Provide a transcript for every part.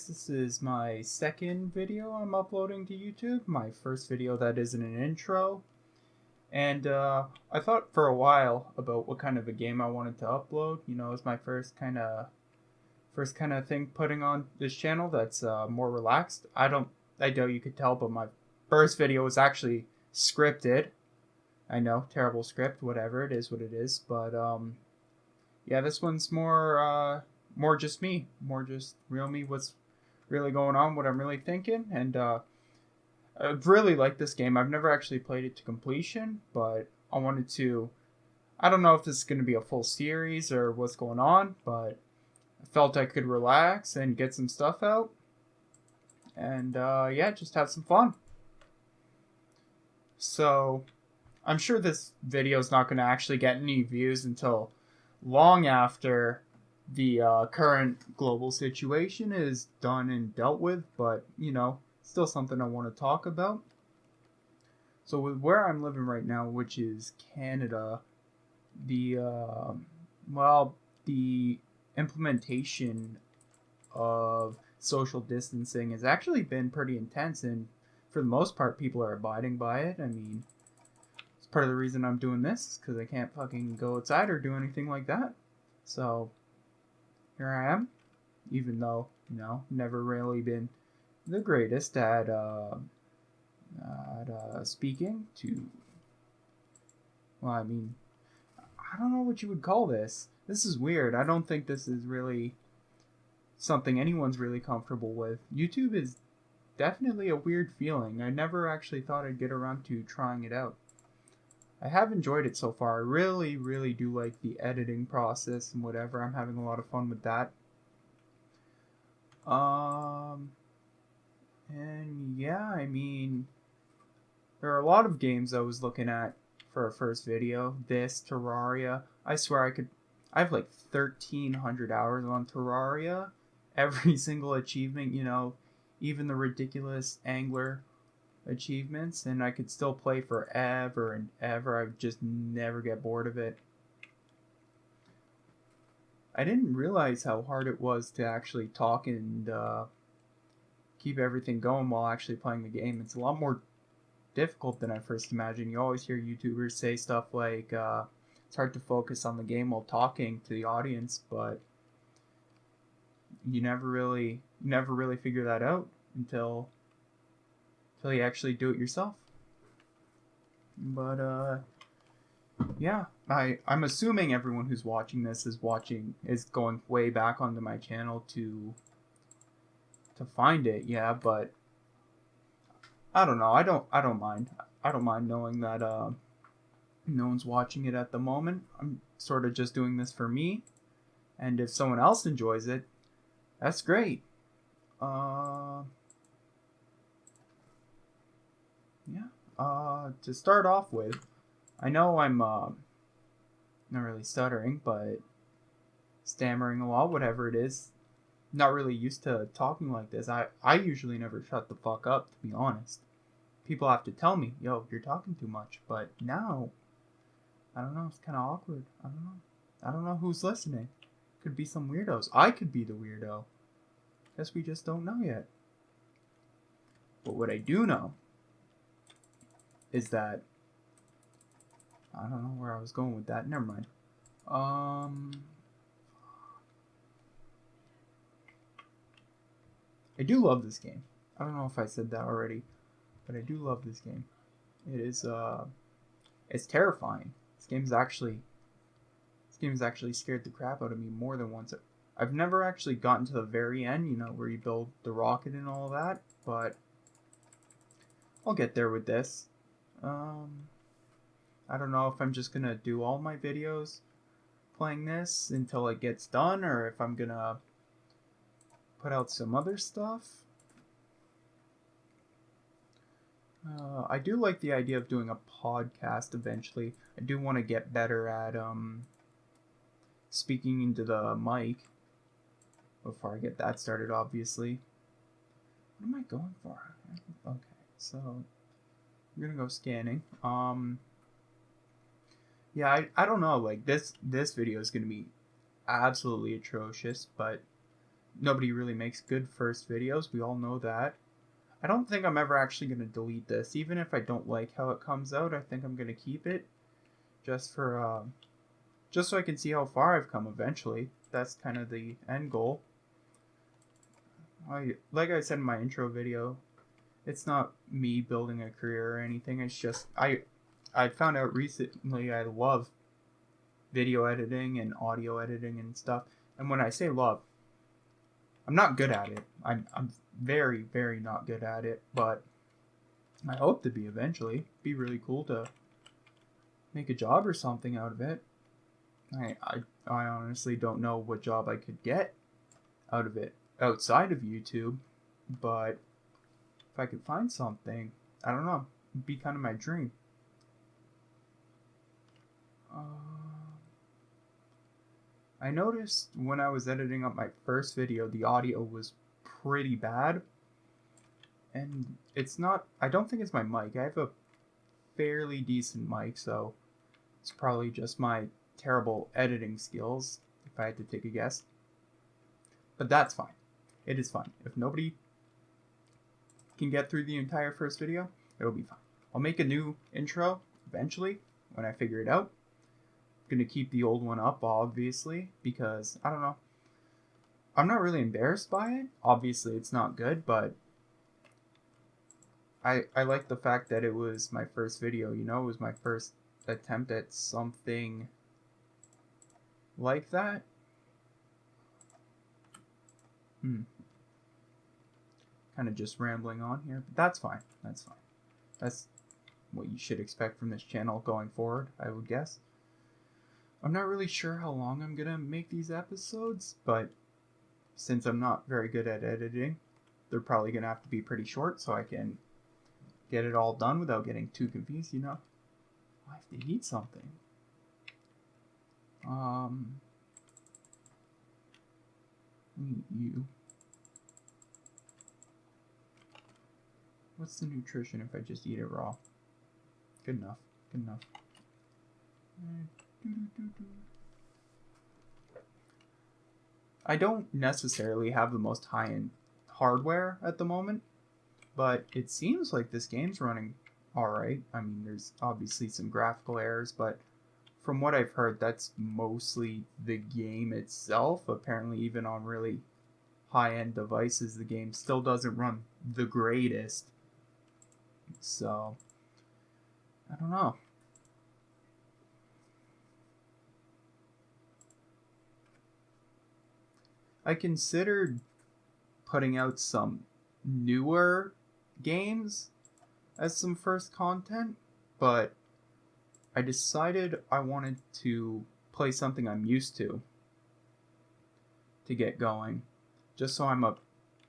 This is my second video I'm uploading to YouTube. My first video that isn't an intro. And I thought for a while about what kind of a game I wanted to upload. You know, it's my first kind of thing putting on this channel that's more relaxed. I doubt you could tell, but my first video was actually scripted. I know, terrible script, whatever, it is what it is. But yeah, this one's more just me, more just real me, what's really going on, what I'm really thinking. And I really like this game. I've never actually played it to completion, but I don't know if this is going to be a full series or what's going on, but I felt I could relax and get some stuff out. And yeah, just have some fun. So I'm sure this video is not going to actually get any views until long after the current global situation is done and dealt with, but you know, still something I want to talk about. So with where I'm living right now, which is Canada, the the implementation of social distancing has actually been pretty intense, and for the most part people are abiding by it. I mean, it's part of the reason I'm doing this, because I can't fucking go outside or do anything like that. So here I am, even though, you know, never really been the greatest at speaking to, well, I mean, I don't know what you would call this. This is weird. I don't think this is really something anyone's really comfortable with. YouTube is definitely a weird feeling. I never actually thought I'd get around to trying it out. I have enjoyed it so far. I really, really do like the editing process and whatever. I'm having a lot of fun with that. And yeah, I mean, there are a lot of games I was looking at for a first video. This, Terraria. I swear I have like 1,300 hours on Terraria. Every single achievement, you know, even the ridiculous angler achievements, and I could still play forever and ever. I just never get bored of it. I didn't realize how hard it was to actually talk and keep everything going while actually playing the game. It's a lot more difficult than I first imagined. You always hear YouTubers say stuff like it's hard to focus on the game while talking to the audience, but you never really figure that out until you actually do it yourself. But yeah, I'm assuming everyone who's watching this is going way back onto my channel to find it. Yeah, but I don't know. I don't mind. I don't mind knowing that no one's watching it at the moment. I'm sort of just doing this for me, and if someone else enjoys it, that's great. Yeah. To start off with, I know I'm not really stuttering, but stammering a lot, whatever it is. Not really used to talking like this. I usually never shut the fuck up, to be honest. People have to tell me, yo, you're talking too much. But now, I don't know, it's kind of awkward. I don't know who's listening. Could be some weirdos. I could be the weirdo. Guess we just don't know yet. But what I do know is that, I don't know where I was going with that. Never mind. I do love this game. I don't know if I said that already, but I do love this game. It is it's terrifying. This game's actually scared the crap out of me more than once. I've never actually gotten to the very end, you know, where you build the rocket and all that, but I'll get there with this. I don't know if I'm just gonna do all my videos playing this until it gets done, or if I'm gonna put out some other stuff. I do like the idea of doing a podcast eventually. I do want to get better at speaking into the mic before I get that started, obviously. What am I going for? Okay, so I'm gonna go scanning. Yeah, I don't know, like this video is gonna be absolutely atrocious, but nobody really makes good first videos. We all know that. I don't think I'm ever actually going to delete this. Even if I don't like how it comes out, I think I'm going to keep it just for, just so I can see how far I've come eventually. That's kind of the end goal. Like I said in my intro video, it's not me building a career or anything. It's just, I found out recently I love video editing and audio editing and stuff. And when I say love, I'm not good at it. I'm very, very not good at it, but I hope to be eventually. It'd be really cool to make a job or something out of it. I honestly don't know what job I could get out of it outside of YouTube, but if I could find something, I don't know, it'd be kind of my dream. I noticed when I was editing up my first video, the audio was pretty bad. And it's not, I don't think it's my mic. I have a fairly decent mic, so it's probably just my terrible editing skills, if I had to take a guess. But that's fine. It is fine. If nobody can get through the entire first video, it'll be fine. I'll make a new intro eventually when I figure it out. I'm going to keep the old one up, obviously, because, I don't know, I'm not really embarrassed by it. Obviously, it's not good, but I like the fact that it was my first video, you know, it was my first attempt at something like that. Kind of just rambling on here, but that's fine. That's fine. That's what you should expect from this channel going forward, I would guess. I'm not really sure how long I'm gonna make these episodes, but since I'm not very good at editing, they're probably gonna have to be pretty short so I can get it all done without getting too confused, you know. I have to eat something. Eat you. What's the nutrition if I just eat it raw? Good enough. Good enough. I don't necessarily have the most high-end hardware at the moment, but it seems like this game's running alright. I mean, there's obviously some graphical errors, but from what I've heard, that's mostly the game itself. Apparently, even on really high-end devices, the game still doesn't run the greatest. So, I don't know. I considered putting out some newer games as some first content, but I decided I wanted to play something I'm used to get going, just so I'm a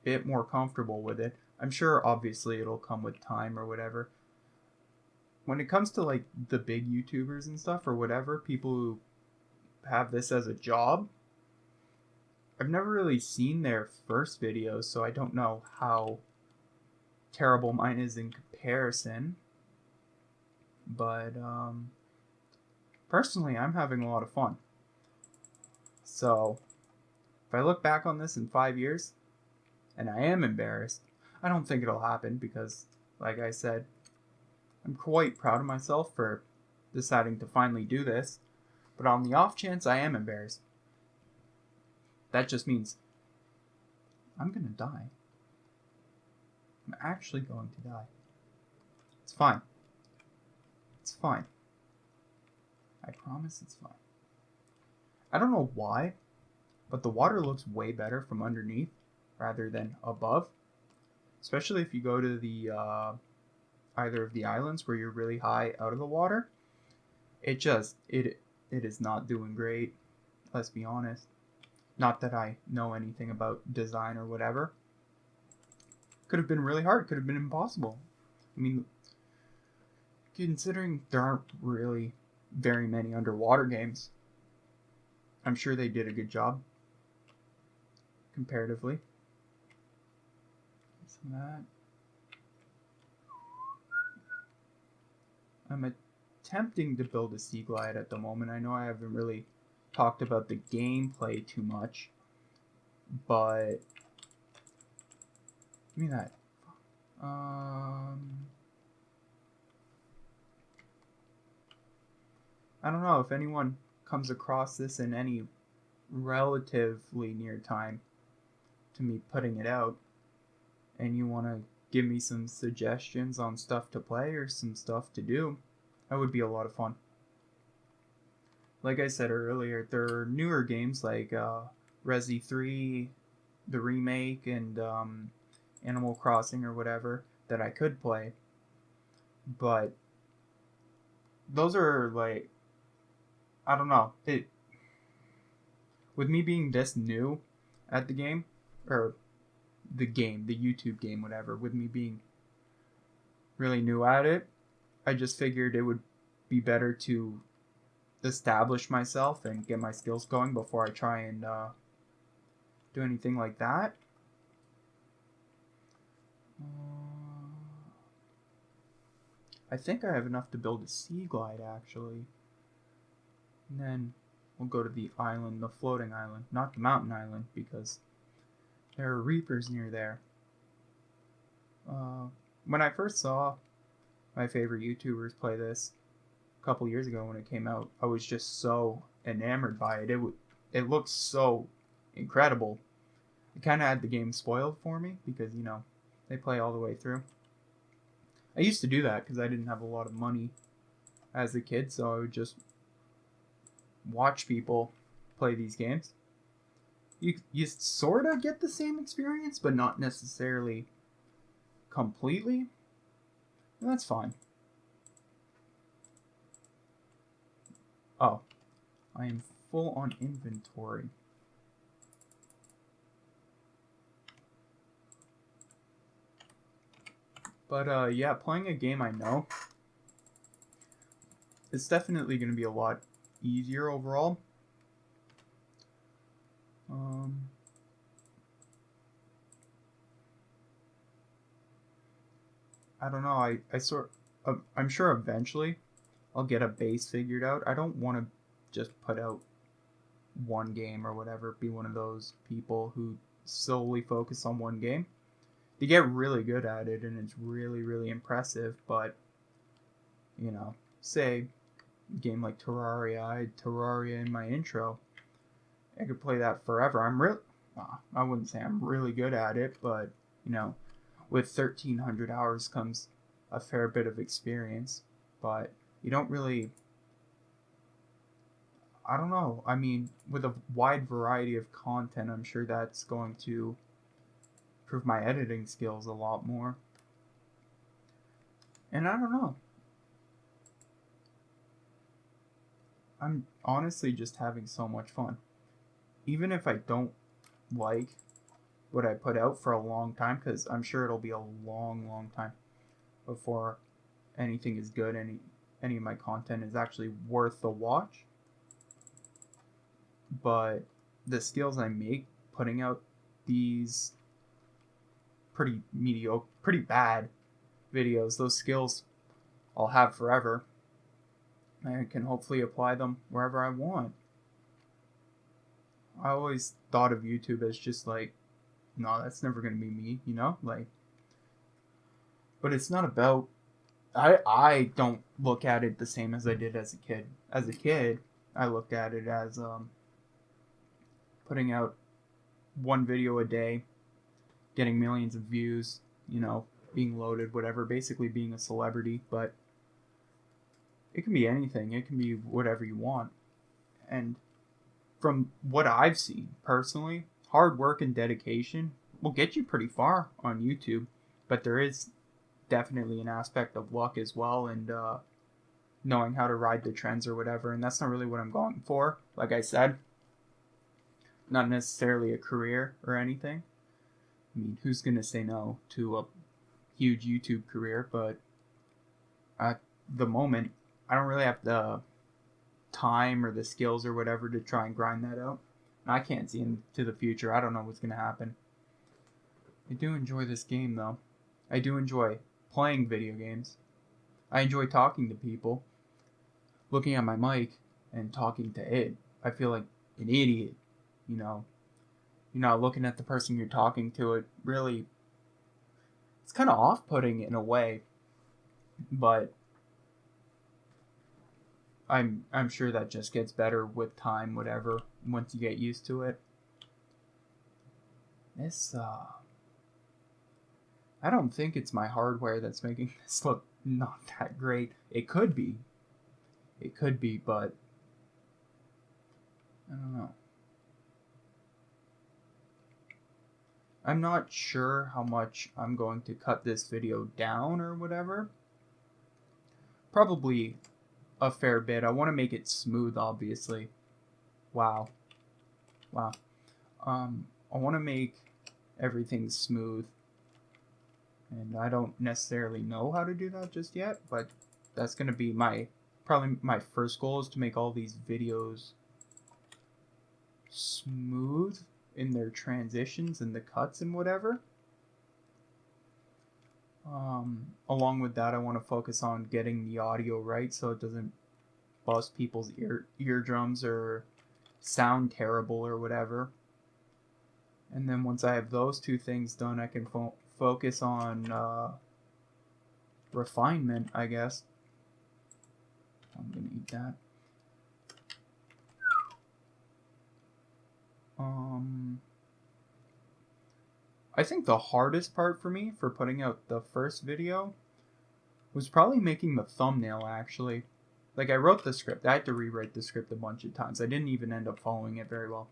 bit more comfortable with it. I'm sure obviously it'll come with time or whatever. When it comes to like the big YouTubers and stuff or whatever, people who have this as a job, I've never really seen their first videos, so I don't know how terrible mine is in comparison. But personally, I'm having a lot of fun. So if I look back on this in 5 years and I am embarrassed, I don't think it'll happen because, like I said, I'm quite proud of myself for deciding to finally do this. But on the off chance I am embarrassed, that just means I'm gonna die. I'm actually going to die. It's fine. It's fine. I promise it's fine. I don't know why, but the water looks way better from underneath rather than above. Especially if you go to the either of the islands where you're really high out of the water. It is not doing great. Let's be honest. Not that I know anything about design or whatever. Could have been really hard. Could have been impossible. I mean, considering there aren't really very many underwater games, I'm sure they did a good job comparatively. Isn't that? I'm attempting to build a sea glide at the moment. I know I haven't really talked about the gameplay too much, but give me that. I don't know if anyone comes across this in any relatively near time to me putting it out, and you want to give me some suggestions on stuff to play or some stuff to do, that would be a lot of fun. Like I said earlier, there are newer games like Resi 3, the remake, and Animal Crossing or whatever that I could play, but those are like, I don't know. With me being this new at the game, or the YouTube game, whatever, with me being really new at it, I just figured it would be better to establish myself and get my skills going before I try and do anything like that. I think I have enough to build a sea glide, actually. And then we'll go to the island, the floating island, not the mountain island, because there are reapers near there. When I first saw my favorite YouTubers play this a couple years ago when it came out, I was just so enamored by it. It looked so incredible. It kind of had the game spoiled for me because, they play all the way through. I used to do that because I didn't have a lot of money as a kid, so I would just watch people play these games. You sort of get the same experience, but not necessarily completely. And that's fine. Oh, I am full on inventory. But yeah, playing a game I know, it's definitely going to be a lot easier overall. I don't know. I'm sure eventually I'll get a base figured out. I don't want to just put out one game or whatever. Be one of those people who solely focus on one game. They get really good at it, and it's really, really impressive. But say a game like Terraria. I had Terraria in my intro. I could play that forever. I wouldn't say I'm really good at it, but with 1,300 hours comes a fair bit of experience. But you don't really, I don't know. I mean, with a wide variety of content, I'm sure that's going to improve my editing skills a lot more. And I don't know. I'm honestly just having so much fun. Even if I don't like what I put out for a long time, because I'm sure it'll be a long, long time before anything is good, any of my content is actually worth the watch. But the skills I make putting out these pretty mediocre, pretty bad videos, those skills I'll have forever. I can hopefully apply them wherever I want. I always thought of YouTube as just like, no, that's never going to be me, like, but it's not about, I don't look at it the same as I did as a kid. As a kid, I looked at it as putting out one video a day, getting millions of views, being loaded, whatever, basically being a celebrity. But it can be anything. It can be whatever you want. And from what I've seen personally, hard work and dedication will get you pretty far on YouTube. But there is definitely an aspect of luck as well, and knowing how to ride the trends or whatever. And that's not really what I'm going for. Like I said, not necessarily a career or anything. I mean, who's going to say no to a huge YouTube career? But at the moment, I don't really have the time or the skills or whatever to try and grind that out. And I can't see into the future. I don't know what's going to happen. I do enjoy this game, though. I do enjoy playing video games. I enjoy talking to people, looking at my mic and talking to it. I feel like an idiot, you're not looking at the person you're talking to. It really, it's kind of off-putting in a way, but I'm sure that just gets better with time, whatever, once you get used to it. This I don't think it's my hardware that's making this look not that great. It could be. It could be, but I don't know. I'm not sure how much I'm going to cut this video down or whatever. Probably a fair bit. I want to make it smooth, obviously. Wow. Wow. I want to make everything smooth. And I don't necessarily know how to do that just yet, but that's going to be probably my first goal, is to make all these videos smooth in their transitions and the cuts and whatever. Along with that, I want to focus on getting the audio right so it doesn't bust people's eardrums or sound terrible or whatever. And then once I have those two things done, I can focus on refinement, I guess. I'm gonna eat that. I think the hardest part for me for putting out the first video was probably making the thumbnail, actually. Like, I wrote the script. I had to rewrite the script a bunch of times. I didn't even end up following it very well.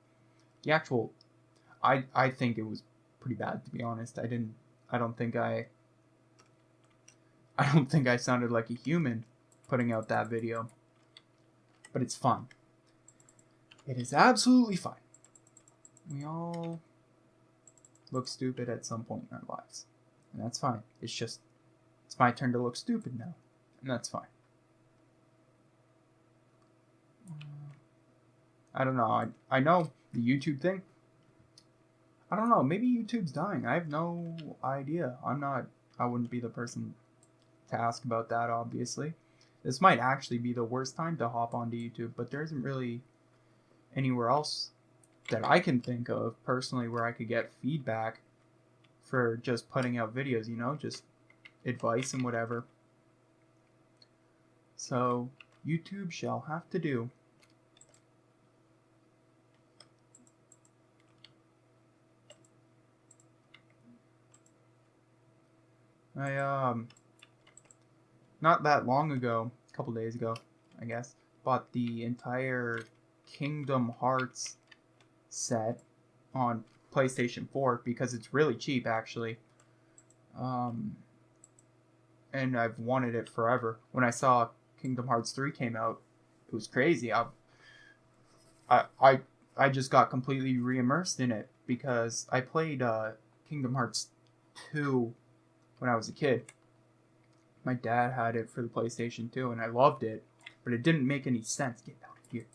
The actual... I think it was pretty bad, to be honest. I don't think I sounded like a human putting out that video. But it's fun. It is absolutely fine. We all look stupid at some point in our lives. And that's fine. It's my turn to look stupid now. And that's fine. I don't know. I know the YouTube thing. I don't know. Maybe YouTube's dying. I have no idea. I wouldn't be the person to ask about that, obviously. This might actually be the worst time to hop onto YouTube, but there isn't really anywhere else that I can think of personally where I could get feedback for just putting out videos, just advice and whatever. So YouTube shall have to do. I not that long ago, a couple days ago, I guess, bought the entire Kingdom Hearts set on PlayStation 4 because it's really cheap, actually. And I've wanted it forever. When I saw Kingdom Hearts 3 came out, it was crazy. I just got completely re-immersed in it because I played Kingdom Hearts 2 when I was a kid. My dad had it for the PlayStation 2 and I loved it, but it didn't make any sense. Get out of here.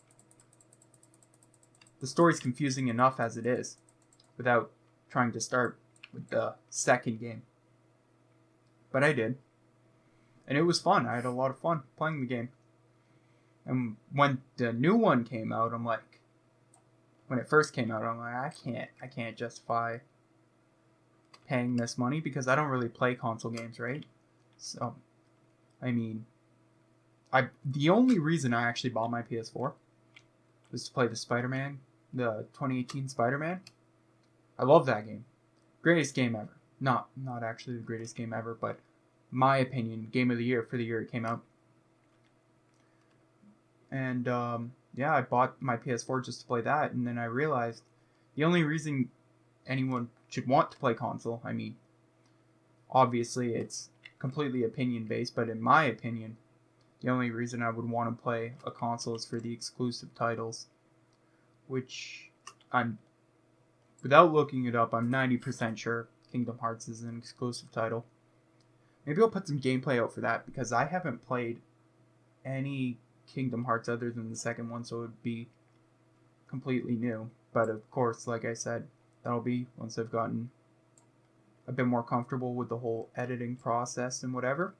The story's confusing enough as it is, without trying to start with the second game. But I did. And it was fun. I had a lot of fun playing the game. And when the new one came out, when it first came out, I'm like, I can't justify paying this money because I don't really play console games, right? So, I mean, the only reason I actually bought my PS4 was to play the 2018 Spider-Man. I love that game. Greatest game ever. Not actually the greatest game ever, but my opinion, game of the year for the year it came out. And I bought my PS4 just to play that, and then I realized the only reason anyone should want to play console, I mean, obviously it's completely opinion based, but in my opinion, the only reason I would want to play a console is for the exclusive titles, which without looking it up, I'm 90% sure Kingdom Hearts is an exclusive title. Maybe I'll put some gameplay out for that because I haven't played any Kingdom Hearts other than the second one, so it would be completely new. But of course, like I said, that'll be once I've gotten a bit more comfortable with the whole editing process and whatever.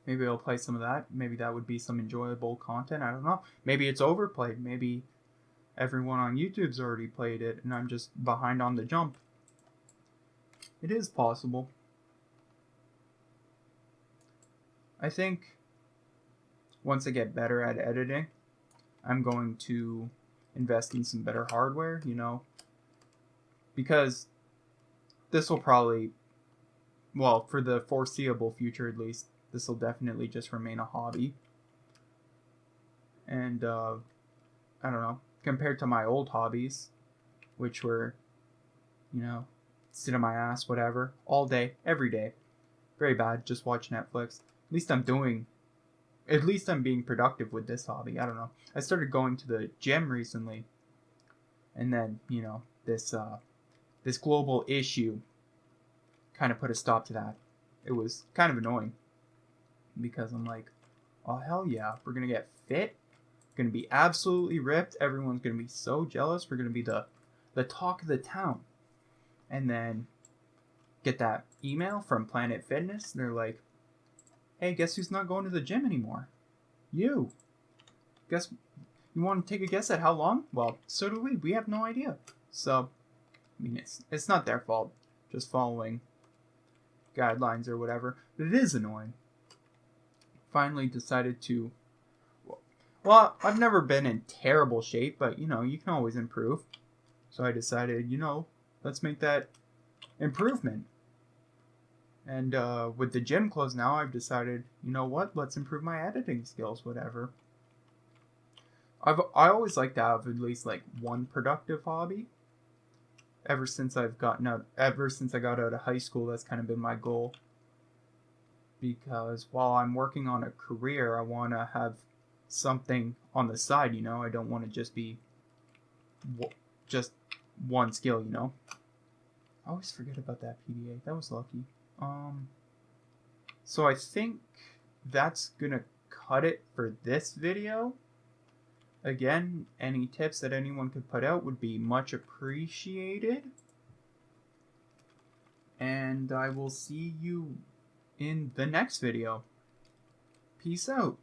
Maybe I'll play some of that. Maybe that would be some enjoyable content. I don't know. Maybe it's overplayed. Maybe everyone on YouTube's already played it, and I'm just behind on the jump. It is possible. I think once I get better at editing, I'm going to invest in some better hardware, you know, because this will probably, well, for the foreseeable future at least, this will definitely just remain a hobby. And I don't know, compared to my old hobbies, which were, you know, sit on my ass, whatever, all day, every day. Very bad, just watch Netflix. At least I'm being productive with this hobby. I don't know. I started going to the gym recently, and then, you know, this global issue kind of put a stop to that. It was kind of annoying because I'm like, oh hell yeah, we're gonna get fit, gonna be absolutely ripped. Everyone's gonna be so jealous. We're gonna be the talk of the town. And then get that email from Planet Fitness. They're like, hey, guess who's not going to the gym anymore? You. Guess you want to take a guess at how long? Well, so do we. We have no idea. So, I mean, it's not their fault. Just following guidelines or whatever. But it is annoying. Finally decided to. Well, I've never been in terrible shape, but you know, you can always improve. So I decided, you know, let's make that improvement. And with the gym closed now, I've decided, you know what, let's improve my editing skills, whatever. I always like to have at least like one productive hobby. Ever since I got out of high school, that's kind of been my goal. Because while I'm working on a career, I want to have something on the side, you know. I don't want to just be just one skill, you know. I always forget about that PDA. That was lucky. So I think that's gonna cut it for this video. Again, any tips that anyone could put out would be much appreciated. And I will see you in the next video. Peace out.